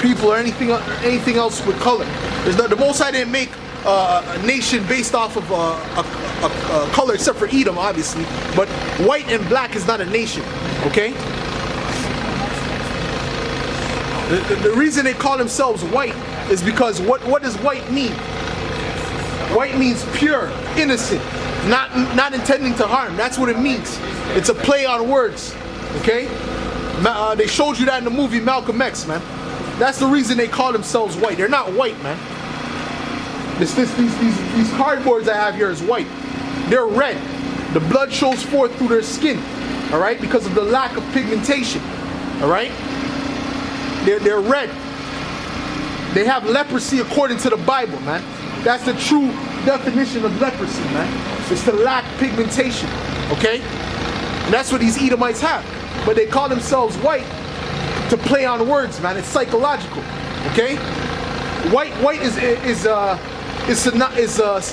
people or anything else with color. The Most High didn't make a nation based off of a color, except for Edom, obviously. But white and black is not a nation, okay? The reason they call themselves white is because what does white mean? White means pure, innocent, not intending to harm. That's what it means. It's a play on words, okay? They showed you that in the movie Malcolm X, man. That's the reason they call themselves white. They're not white, man. These cardboards I have here is white. They're red. The blood shows forth through their skin, all right, because of the lack of pigmentation, all right? They're red. They have leprosy according to the Bible, man. That's the true definition of leprosy, man. It's to lack pigmentation, okay? And that's what these Edomites have. But they call themselves white to play on words, man. It's psychological, okay? White is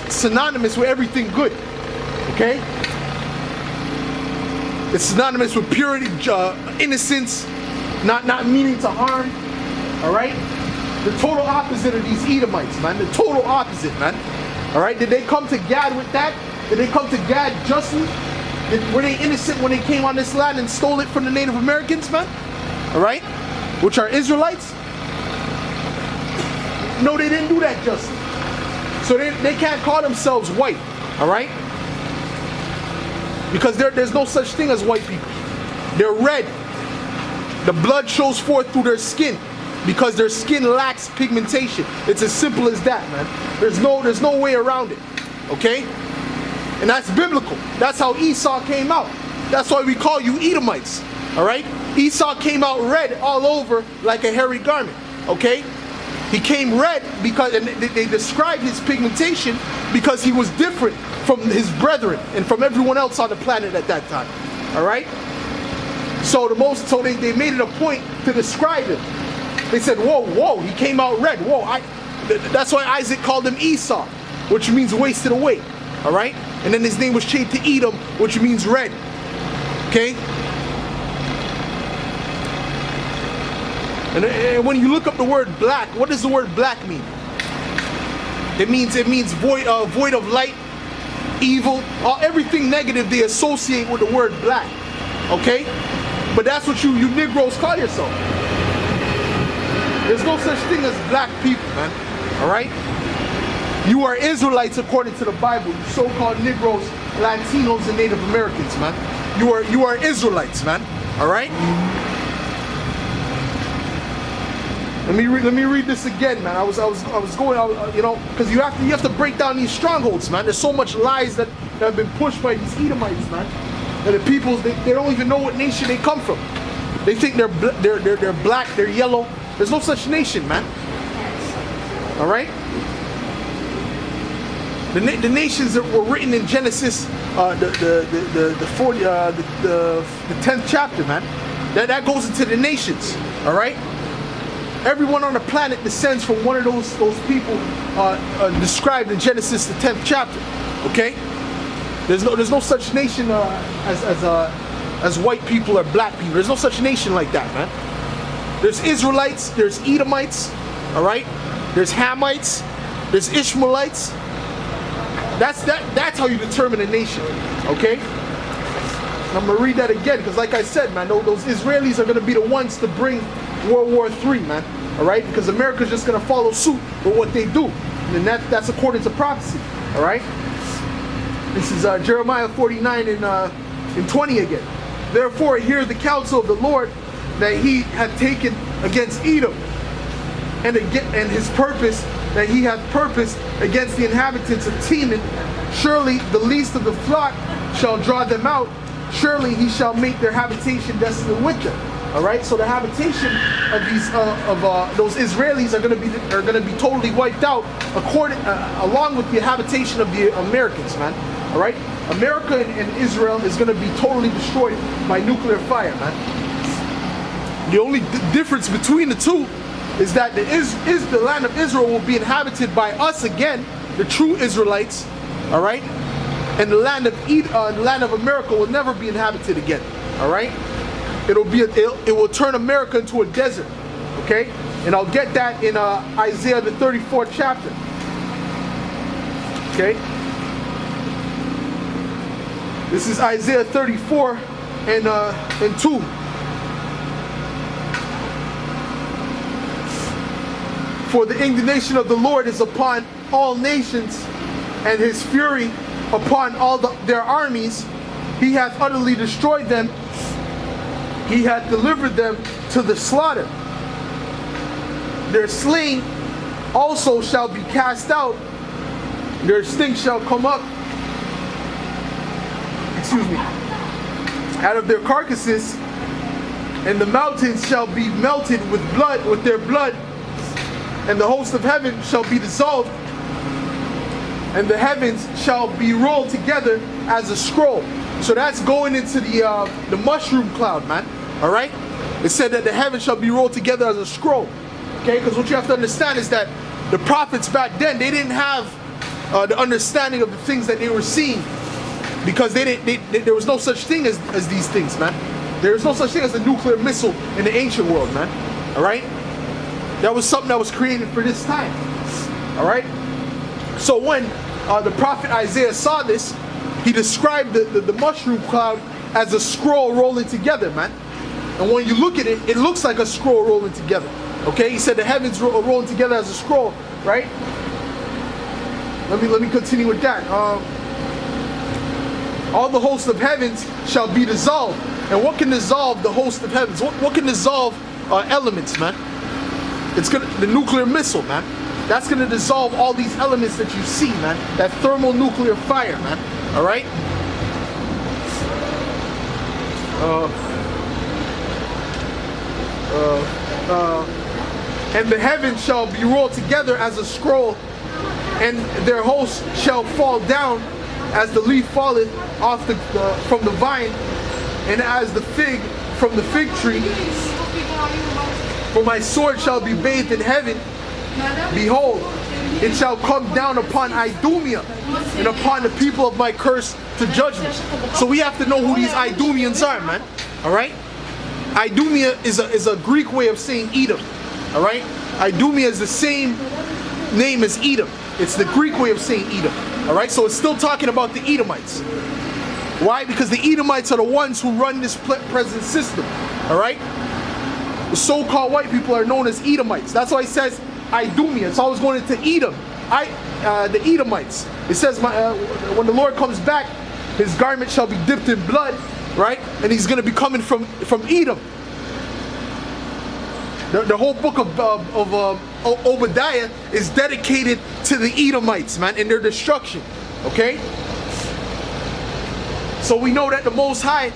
synonymous with everything good, okay? It's synonymous with purity, innocence, not meaning to harm, all right? The total opposite of these Edomites, man. The total opposite, man. All right? Did they come to Gad with that? Did they come to Gad justly? Were they innocent when they came on this land and stole it from the Native Americans, man? All right? Which are Israelites? No, they didn't do that justly. So they can't call themselves white, all right? Because there's no such thing as white people. They're red. The blood shows forth through their skin because their skin lacks pigmentation. It's as simple as that, man. There's no way around it, okay? And that's biblical. That's how Esau came out. That's why we call you Edomites, all right? Esau came out red all over like a hairy garment, okay? He came red because, and they described his pigmentation because he was different from his brethren and from everyone else on the planet at that time, all right? So they made it a point to describe him. They said, whoa, he came out red. Whoa, that's why Isaac called him Esau, which means wasted away, all right? And then his name was changed to Edom, which means red, okay? And when you look up the word black, what does the word black mean? It means void of light, evil, everything negative they associate with the word black, okay? But that's what you Negroes call yourself. There's no such thing as black people, man, all right? You are Israelites according to the Bible, you so-called Negroes, Latinos, and Native Americans, man. You are Israelites, man, all right? Let me read this again, man. I was going, you know, because you have to break down these strongholds, man. There's so much lies that have been pushed by these Edomites, man. That the people they don't even know what nation they come from. They think they're black, they're yellow. There's no such nation, man. All right. The nations that were written in Genesis, the 10th chapter, man. That goes into the nations. All right. Everyone on the planet descends from one of those people described in Genesis, the 10th chapter. Okay, there's no such nation as white people or black people. There's no such nation like that, man. There's Israelites, there's Edomites, all right. There's Hamites, there's Ishmaelites. That's how you determine a nation. Okay. And I'm gonna read that again because, like I said, man, those Israelis are gonna be the ones to bring World War III, man. All right, because America's just gonna follow suit with what they do, and that's according to prophecy. All right. This is Jeremiah 49 and 20 again. Therefore, hear the counsel of the Lord that He had taken against Edom, and His purpose that He hath purposed against the inhabitants of Teman. Surely the least of the flock shall draw them out. Surely He shall make their habitation desolate with them. All right, so the habitation of those Israelis are going to be totally wiped out, along with the habitation of the Americans, man. All right, America and Israel is going to be totally destroyed by nuclear fire, man. The only difference between the two is that the land of Israel will be inhabited by us again, the true Israelites. All right, and the land of America will never be inhabited again. All right. It will turn America into a desert, okay? And I'll get that in Isaiah the 34th chapter. Okay? This is Isaiah 34 and 2. For the indignation of the Lord is upon all nations, and his fury upon all their armies. He hath utterly destroyed them. He hath delivered them to the slaughter. Their slain also shall be cast out. Their stink shall come up, out of their carcasses, and the mountains shall be melted with blood, with their blood, and the host of heaven shall be dissolved, and the heavens shall be rolled together as a scroll. So that's going into the mushroom cloud, man. All right. It said that the heavens shall be rolled together as a scroll. Okay, because what you have to understand is that the prophets back then, they didn't have the understanding of the things that they were seeing, because there was no such thing as these things, man. There was no such thing as a nuclear missile in the ancient world, man. All right. That was something that was created for this time. All right. So when the prophet Isaiah saw this, he described the mushroom cloud as a scroll rolling together, man. And when you look at it, it looks like a scroll rolling together. Okay, he said the heavens are rolling together as a scroll, right? Let me continue with that. All the hosts of heavens shall be dissolved. And what can dissolve the host of heavens? What can dissolve elements, man? It's the nuclear missile, man. That's gonna dissolve all these elements that you see, man. That thermonuclear fire, man. All right. And the heavens shall be rolled together as a scroll, and their hosts shall fall down as the leaf falleth off from the vine, and as the fig from the fig tree. For my sword shall be bathed in heaven. Behold, it shall come down upon Idumea and upon the people of my curse to judgment. So we have to know who these Idumeans are, man. All right. Idumea is a Greek way of saying Edom. All right. Idumea is the same name as Edom. It's the Greek way of saying Edom. All right. So it's still talking about the Edomites. Why? Because the Edomites are the ones who run this present system. All right. The so-called white people are known as Edomites. That's why it says Idumea. It's always going into Edom. The Edomites. It says when the Lord comes back, his garment shall be dipped in blood, right? And he's going to be coming from Edom. The whole book of Obadiah is dedicated to the Edomites, man, and their destruction. Okay? So we know that the Most High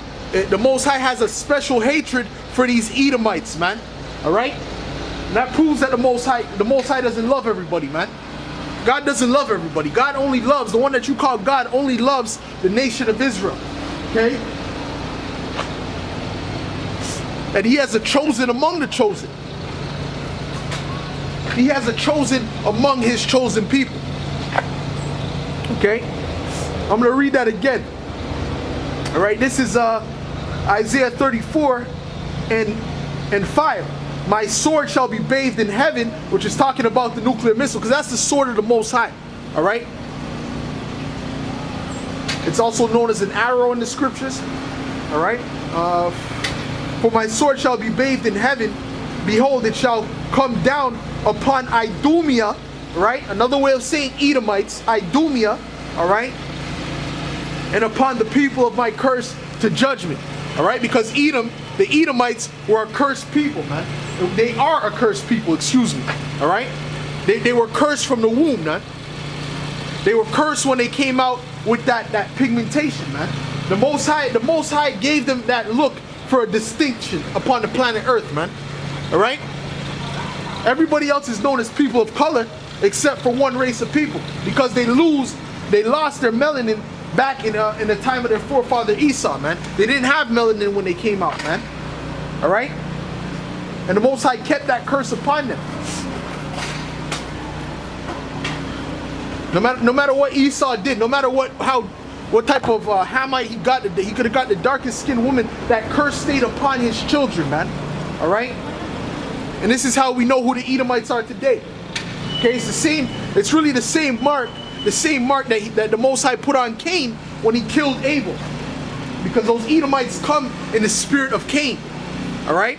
has a special hatred for these Edomites, man. All right? And that proves that the Most High doesn't love everybody, man. God doesn't love everybody. God only loves, the one that you call God only loves the nation of Israel. Okay? And he has a chosen among the chosen. He has a chosen among his chosen people. Okay? I'm going to read that again. All right, this is Isaiah 34 and 5. My sword shall be bathed in heaven, which is talking about the nuclear missile, because that's the sword of the Most High. All right? It's also known as an arrow in the scriptures. All right? For my sword shall be bathed in heaven. Behold, it shall come down upon Idumea. Right? Another way of saying Edomites. Idumea. All right? And upon the people of my curse to judgment. All right? Because Edom, the Edomites were a cursed people, man. They are a cursed people, excuse me. All right? They were cursed from the womb, man. They were cursed when they came out with that pigmentation, man. The Most High gave them that look for a distinction upon the planet Earth, man. All right? Everybody else is known as people of color except for one race of people, because they lost their melanin back in the time of their forefather Esau, man. They didn't have melanin when they came out, man. All right? And the Most High kept that curse upon them. No matter what Esau did, no matter what type of Hamite he got, he could have got the darkest skinned woman, that curse stayed upon his children, man. All right? And this is how we know who the Edomites are today. Okay, it's the same, it's really the same mark that the Most High put on Cain when he killed Abel. Because those Edomites come in the spirit of Cain. Alright?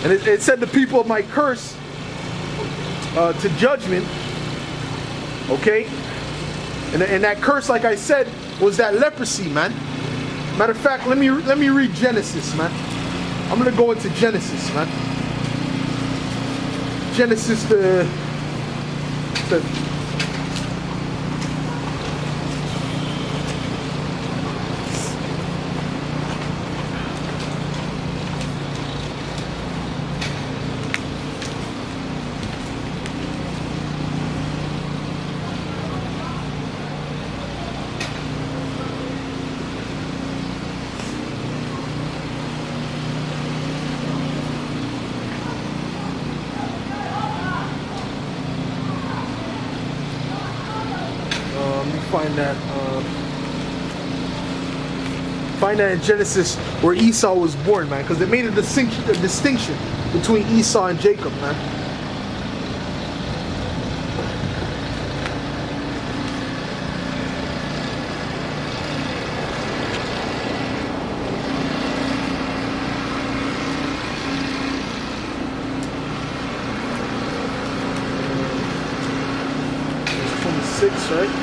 And it said the people of my curse to judgment. Okay? And that curse, like I said, was that leprosy, man. Matter of fact, let me read Genesis, man. I'm gonna go into Genesis, man. Genesis the find that in Genesis where Esau was born, man, because they made a distinction between Esau and Jacob, man. Verse 26, right?